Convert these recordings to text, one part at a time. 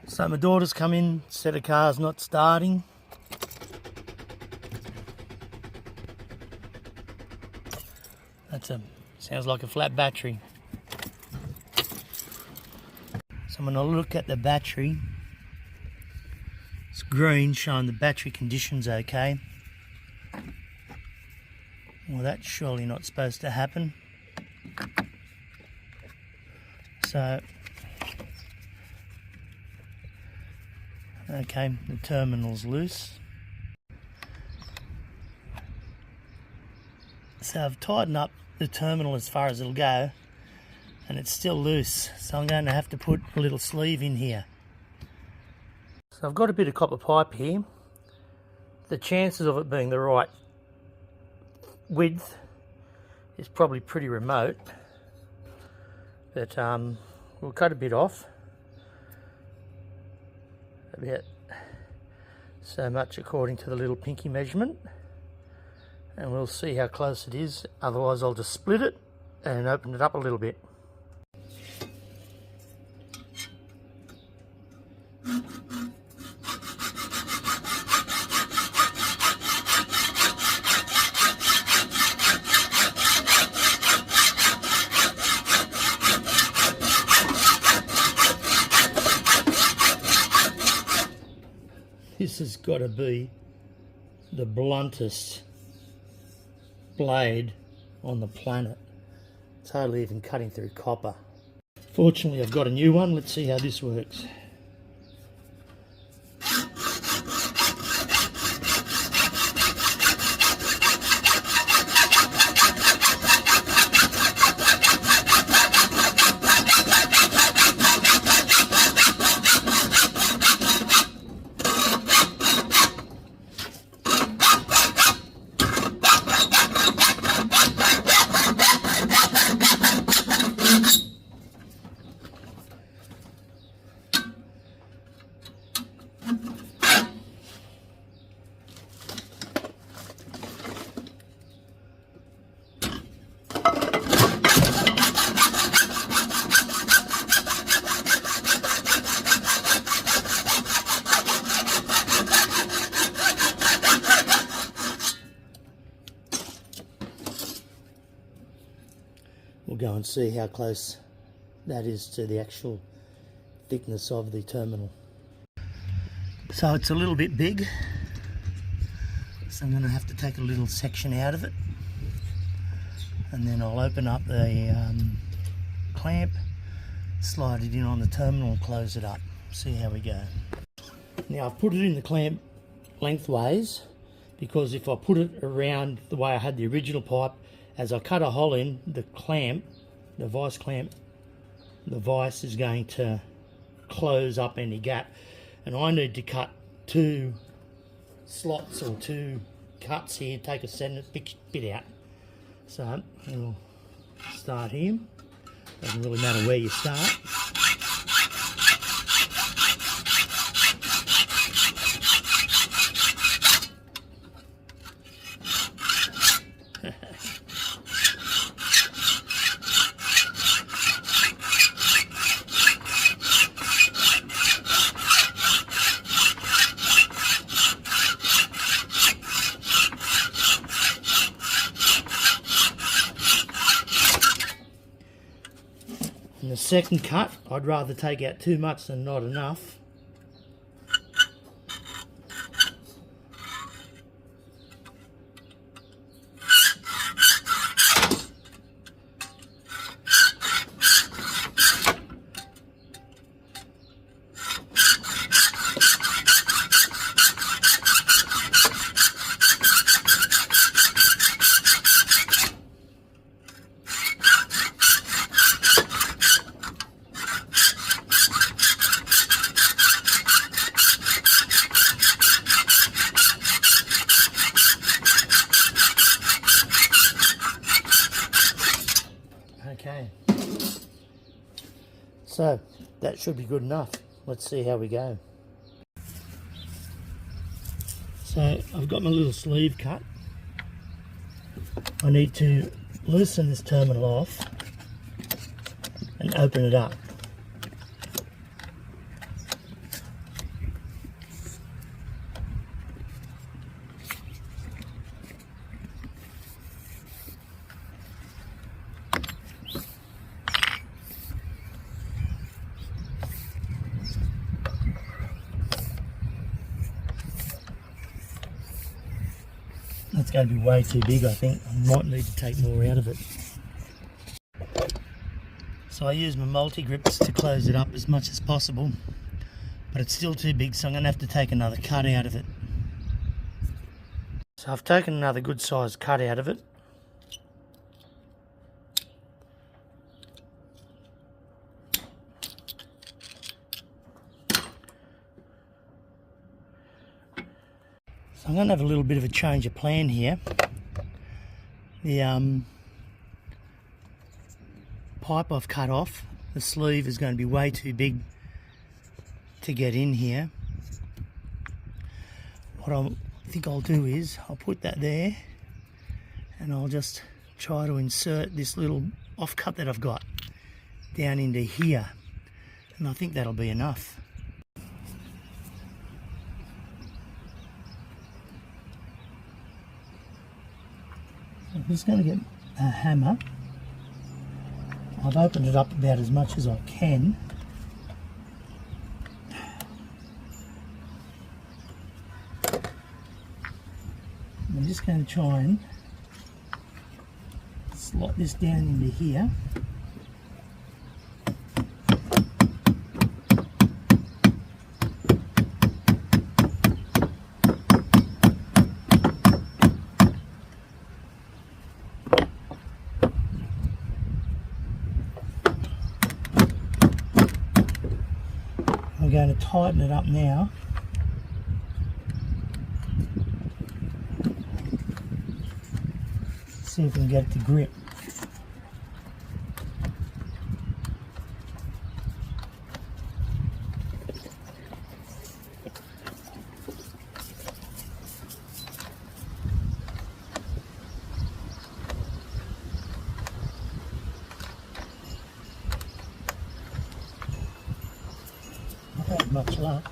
So my daughter's come in, said her car's not starting. Sounds like a flat battery. So I'm going to look at the battery. It's green, showing the battery condition's okay. Well, that's surely not supposed to happen. So, okay, the terminal's loose. So I've tightened up the terminal as far as it'll go, and it's still loose, so I'm going to have to put a little sleeve in here. So I've got a bit of copper pipe here. The chances of it being the right width is probably pretty remote, but we'll cut a bit off, about so much according to the little pinky measurement, and we'll see how close it is. Otherwise I'll just split it and open it up a little bit. This has got to be the bluntest blade on the planet. It's hardly even cutting through copper. Fortunately, I've got a new one. Let's see how this works. We'll go and see how close that is to the actual thickness of the terminal. So it's a little bit big, so I'm going to have to take a little section out of it, and then I'll open up the clamp, slide it in on the terminal and close it up. See how we go. Now I've put it in the clamp lengthways, because if I put it around the way I had the original pipe, as I cut a hole in the clamp, the vice clamp, the vice is going to close up any gap, and I need to cut 2 slots or 2 cuts here, take a bit out. So we'll start here. Doesn't really matter where you start. And the second cut, I'd rather take out too much than not enough. Okay, so that should be good enough. Let's see how we go. So I've got my little sleeve cut. I need to loosen this terminal off and open it up. That's going to be way too big, I think. I might need to take more out of it. So I use my multi-grips to close it up as much as possible, but it's still too big, so I'm going to have to take another cut out of it. So I've taken another good sized cut out of it. So I'm going to have a little bit of a change of plan here. The pipe I've cut off, the sleeve is going to be way too big to get in here. What I think I'll do is I'll put that there and I'll just try to insert this little offcut that I've got down into here, and I think that'll be enough. I'm just going to get a hammer. I've opened it up about as much as I can. I'm just going to try and slot this down into here. I'm going to tighten it up now. See if we can get it to grip. Not had much luck.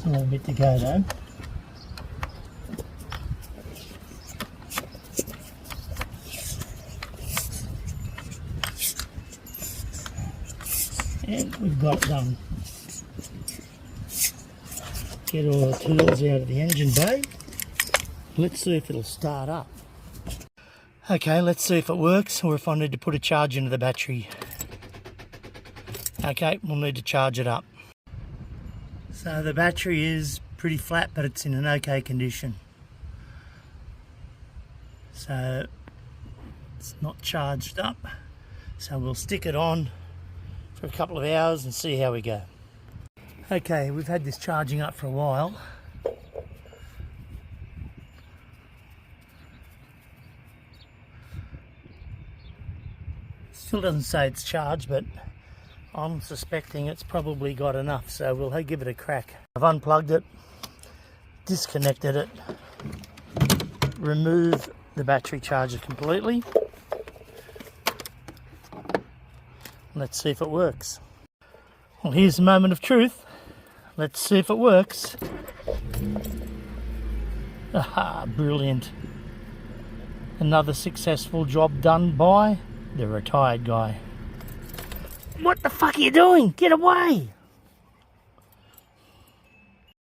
A little bit to go though. And we've got it done. Get all the tools out of the engine bay. Let's see if it'll start up. Okay, let's see if it works or if I need to put a charge into the battery. Okay, we'll need to charge it up. So the battery is pretty flat, but it's in an okay condition. So it's not charged up. So we'll stick it on for a couple of hours and see how we go. Okay, we've had this charging up for a while. Still doesn't say it's charged, but I'm suspecting it's probably got enough, so we'll give it a crack. I've unplugged it, disconnected it, removed the battery charger completely. Let's see if it works. Well, here's the moment of truth. Let's see if it works. Aha, brilliant. Another successful job done by the retired guy. What the fuck are you doing? Get away!